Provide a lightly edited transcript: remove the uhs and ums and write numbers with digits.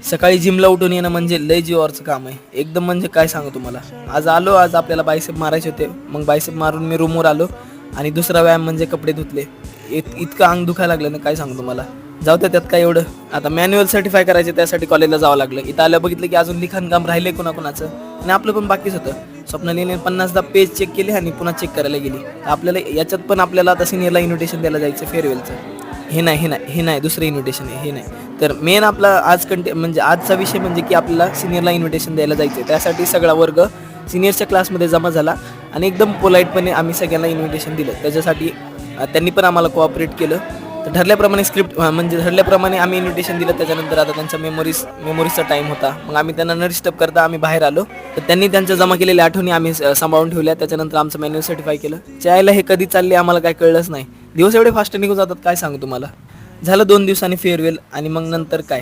सकाळी जिमला उठून येणं म्हणजे लय जीवावरचं काम आहे एकदम. म्हणजे काय सांगू तुम्हाला. आज आपल्याला बायसेप मारायचे होते. मग बायसेप मारून मी रूमवर आलो आणि दुसरा व्यायाम म्हणजे कपडे धुतले. इतकं अंग दुखायला लागलं ना, काय सांगू तुम्हाला. जाऊ त्यात काय एवढं. आता मॅन्युअल सर्टिफाय करायचे, त्यासाठी कॉलेजला जावं लागलं. इथं आलं बघितलं की अजून लिखाण काम राहिले कोणाकोणाचं, आणि आपलं पण बाकीच होतं. स्वप्नालीने 50दा पेज चेक केले आणि पुन्हा चेक करायला गेली. आपल्याला याच्यात पण आपल्याला आता सिनियरला इन्व्हिटेशन द्यायला जायचं फेअरवेलचं. हे नाही दुसरं इन्व्हिटेशन आहे, हे नाही. तर मेन आपला म्हणजे आजचा विषय म्हणजे की आपल्याला सिनियरला इन्व्हिटेशन द्यायला जायचं आहे. त्यासाठी सगळा वर्ग सिनियरच्या क्लासमध्ये जमा झाला आणि एकदम पोलाईटपणे आम्ही सगळ्यांना इन्व्हिटेशन दिलं. त्याच्यासाठी त्यांनी पण आम्हाला कोऑपरेट केलं. तर ठरल्याप्रमाणे आम्ही इन्व्हिटेशन दिलं. त्याच्यानंतर आता त्यांचा मेमोरीजचा टाईम होता. मग आम्ही त्यांना न डिस्टर्ब करता आम्ही बाहेर आलो. तर त्यांनी त्यांच्या जमा केलेल्या आठवणी आम्ही सांभाळून ठेवल्या. त्याच्यानंतर आमचं मॅन्युअल सर्टिफाय केलं. चायला हे कधी चालले आम्हाला काय कळलंच नाही. दिवस एवढे फास्ट निघून जातात, काय सांगू तुम्हाला. झालं 2 दिवसांनी फेअरवेल आणि मग नंतर काय